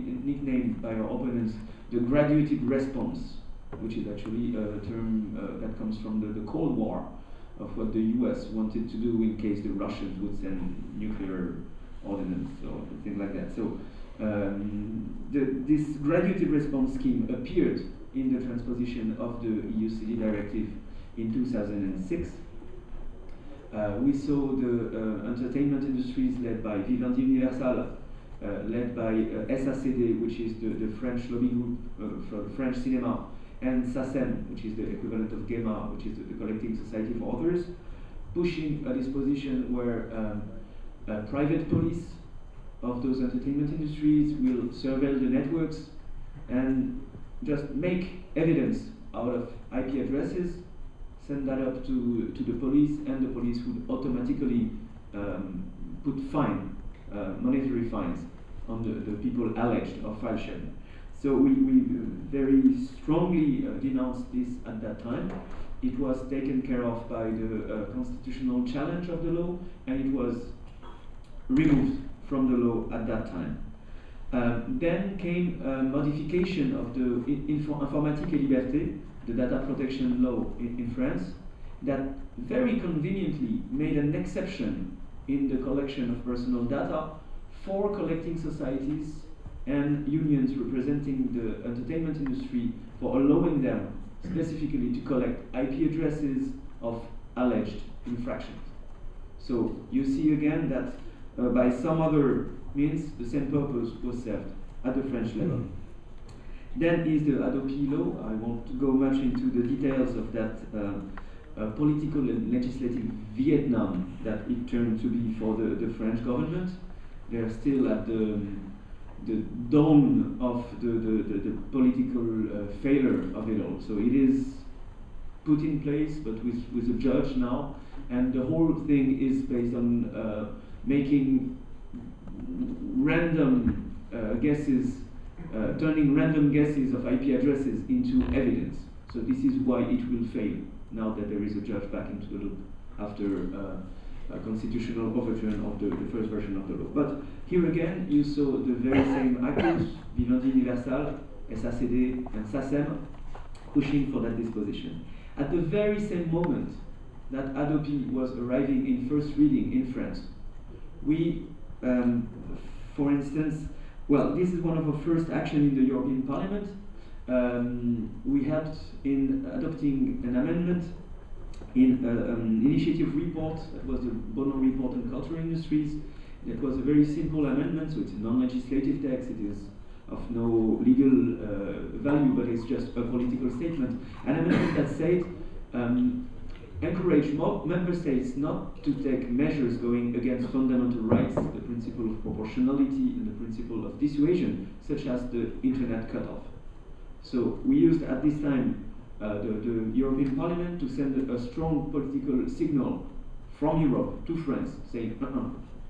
nicknamed by our opponents the graduated response, which is actually a term that comes from the Cold War, of what the US wanted to do in case the Russians would send nuclear ordnance or things like that. So this graduated response scheme appeared in the transposition of the EU CD directive in 2006. We saw the entertainment industries led by Vivendi Universal, led by SACD, which is the French lobby group for French cinema, and SACEM, which is the equivalent of GEMA, which is the Collecting Society for Authors, pushing a disposition where private police of those entertainment industries will surveil the networks and just make evidence out of IP addresses, send that up to the police, and the police would automatically put monetary fines on the people alleged of file sharing. So we very strongly denounced this at that time. It was taken care of by the constitutional challenge of the law, and it was removed from the law at that time. Then came a modification of the Informatique et Liberté, the data protection law in France, that very conveniently made an exception in the collection of personal data for collecting societies and unions representing the entertainment industry, for allowing them specifically to collect IP addresses of alleged infractions. So you see again that by some other means the same purpose was served at the French level. Then is the Adopi law. I won't go much into the details of that political and legislative Vietnam that it turned to be for the French government. They're still at the dawn of the political failure of it all. So it is put in place, but with a judge now, and the whole thing is based on making random guesses, turning random guesses of IP addresses into evidence. So this is why it will fail now that there is a judge back into the loop after a constitutional overturn of the first version of the law. But here again, you saw the very same actors, Vivendi Universal, SACD, and SACEM, pushing for that disposition. At the very same moment that Adopi was arriving in first reading in France, we, for instance, well, this is one of our first action in the European Parliament. We helped in adopting an amendment in an initiative report that was the Bono report on cultural industries. It was a very simple amendment, so it's a non-legislative text. It is of no legal value, but it's just a political statement. An amendment that said, encourage member states not to take measures going against fundamental rights, the principle of proportionality and the principle of dissuasion, such as the internet cutoff. So we used at this time the European Parliament to send a strong political signal from Europe to France, saying,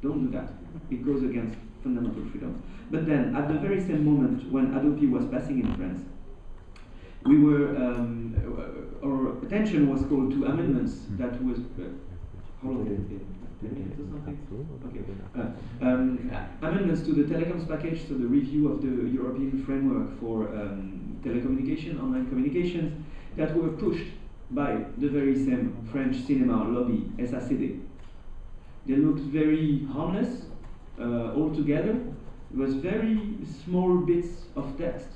don't do that. It goes against fundamental freedom. But then, at the very same moment when Adopi was passing in France, we were, our attention was called to amendments that was, how long did it? 10 minutes or something? Okay. Amendments to the telecoms package, so the review of the European framework for telecommunication, online communications, that were pushed by the very same French cinema lobby, SACD. They looked very harmless altogether. It was very small bits of text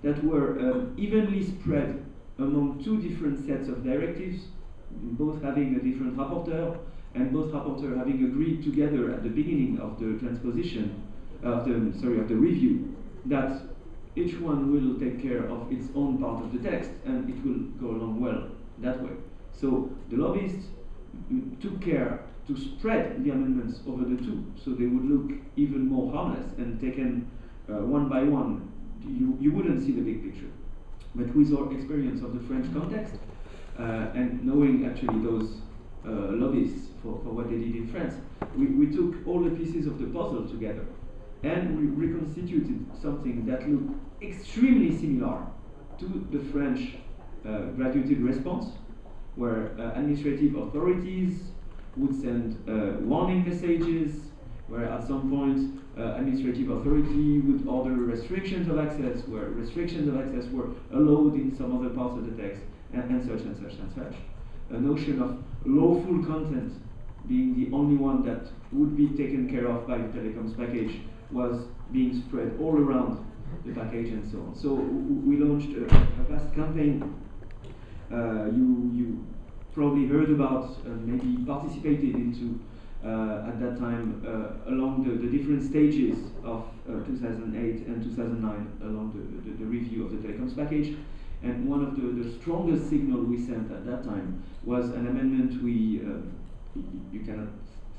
that were evenly spread among two different sets of directives, both having a different rapporteur, and both rapporteurs having agreed together at the beginning of the transposition, of the review, that each one will take care of its own part of the text, and it will go along well that way. So the lobbyists took care to spread the amendments over the two, so they would look even more harmless, and taken one by one, you wouldn't see the big picture. But with our experience of the French context, and knowing actually those lobbyists for what they did in France, we took all the pieces of the puzzle together, and we reconstituted something that looked extremely similar to the French graduated response, where administrative authorities would send warning messages where at some point administrative authority would order restrictions of access, where restrictions of access were allowed in some other parts of the text, and such and such and such. A notion of lawful content being the only one that would be taken care of by the telecoms package was being spread all around the package and so on. So we launched a vast campaign. You probably heard about, maybe participated into at that time along the different stages of 2008 and 2009 along the review of the telecoms package. And one of the strongest signals we sent at that time was an amendment. You cannot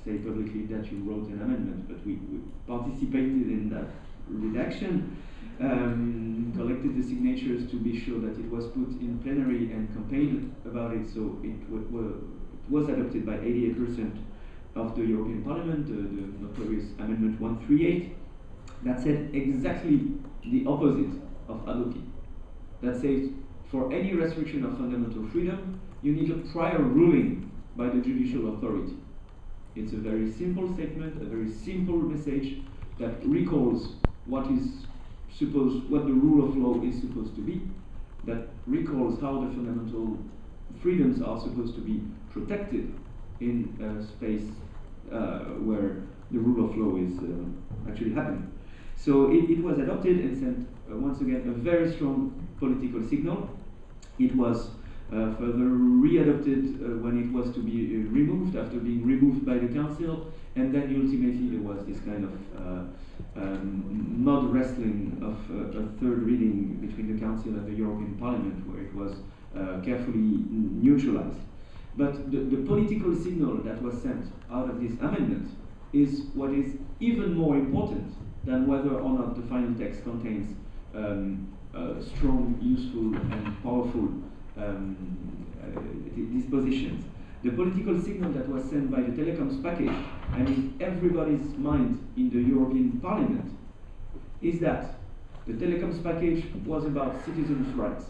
say publicly that you wrote an amendment, but we participated in that redaction, collected the signatures to be sure that it was put in plenary and campaigned about it, so it was adopted by 88% of the European Parliament, the notorious Amendment 138, that said exactly the opposite of Adopi. That says for any restriction of fundamental freedom, you need a prior ruling by the judicial authority. It's a very simple statement, a very simple message that recalls what the rule of law is supposed to be, that recalls how the fundamental freedoms are supposed to be protected in a space where the rule of law is actually happening. So it was adopted and sent, once again, a very strong political signal. It was further re-adopted when it was to be removed, after being removed by the Council, and then ultimately there was this kind of mud wrestling of a third reading between the Council and the European Parliament, where it was carefully neutralized. But the political signal that was sent out of this amendment is what is even more important than whether or not the final text contains strong, useful, and powerful dispositions. The political signal that was sent by the telecoms package, and in everybody's mind in the European Parliament, is that the telecoms package was about citizens' rights.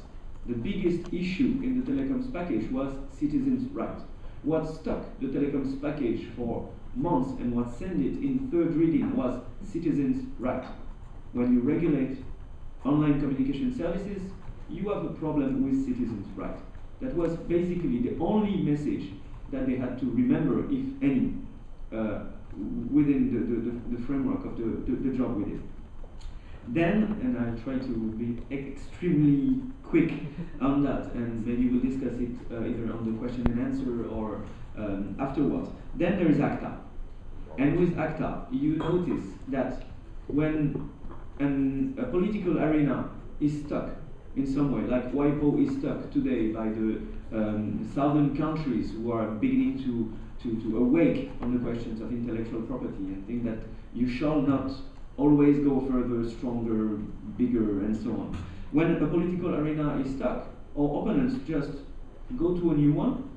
The biggest issue in the telecoms package was citizens' rights. What stuck the telecoms package for months and what sent it in third reading was citizens' rights. When you regulate online communication services, you have a problem with citizens' rights. That was basically the only message that they had to remember, if any, within the framework of the job we did. Then, and I'll try to be extremely quick on that, and maybe we'll discuss it either on the question and answer or afterwards. Then there is ACTA. And with ACTA, you notice that when a political arena is stuck in some way, like WIPO is stuck today by the southern countries who are beginning to awake on the questions of intellectual property and think that you shall not always go further, stronger, bigger, and so on. When a political arena is stuck, our opponents just go to a new one,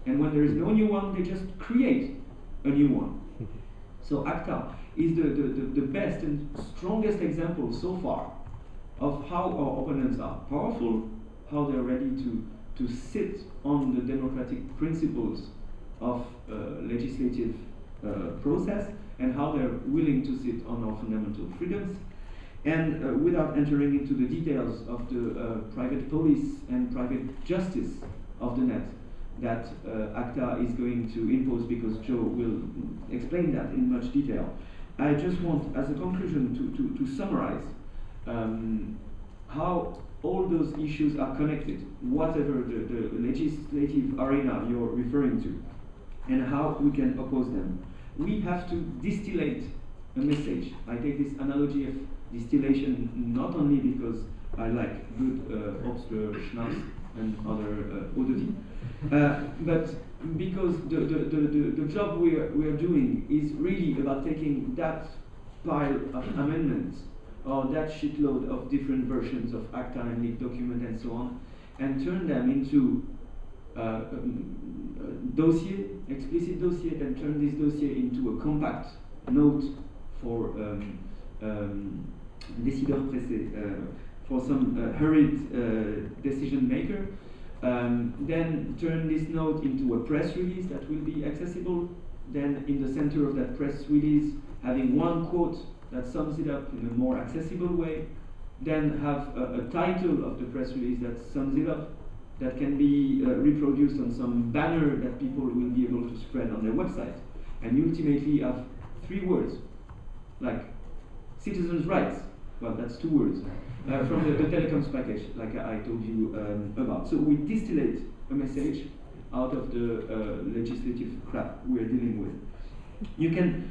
and when there is no new one, they just create a new one. So ACTA is the best and strongest example so far of how our opponents are powerful, how they're ready to sit on the democratic principles of legislative process, and how they're willing to sit on our fundamental freedoms. And without entering into the details of the private police and private justice of the net that ACTA is going to impose, because Joe will explain that in much detail, I just want, as a conclusion, to summarize how all those issues are connected, whatever the legislative arena you're referring to, and how we can oppose them. We have to distillate a message. I take this analogy of distillation not only because I like good Obstler, Schnaps, and other eau-de-vie, but because the job we are doing is really about taking that pile of amendments or that shitload of different versions of ACTA and leaked document and so on, and turn them into dossier, explicit dossier, then turn this dossier into a compact note for décideur pressé, for some hurried decision maker, then turn this note into a press release that will be accessible, then in the center of that press release having one quote that sums it up in a more accessible way, then have a title of the press release that sums it up, that can be reproduced on some banner that people will be able to spread on their website. And you ultimately have 3 words, like citizens' rights. Well, that's 2 words from the telecoms package, like I told you about. So we distillate a message out of the legislative crap we're dealing with. You can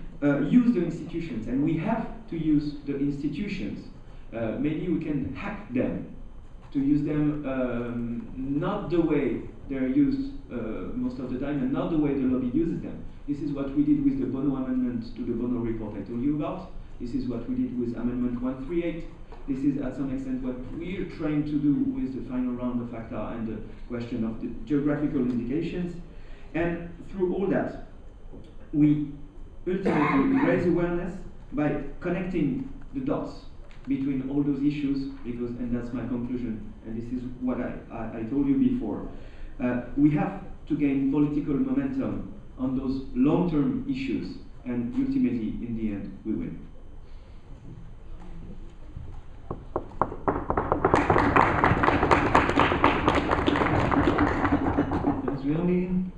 use the institutions, and we have to use the institutions. Maybe we can hack them, to use them not the way they're used most of the time, and not the way the lobby uses them. This is what we did with the Bono amendment to the Bono report I told you about. This is what we did with Amendment 138. This is, at some extent, what we're trying to do with the final round of ACTA and the question of the geographical indications. And through all that, we ultimately raise awareness by connecting the dots between all those issues, because, and that's my conclusion, and this is what I told you before, we have to gain political momentum on those long-term issues, and ultimately, in the end, we win. Thanks, Jérémie.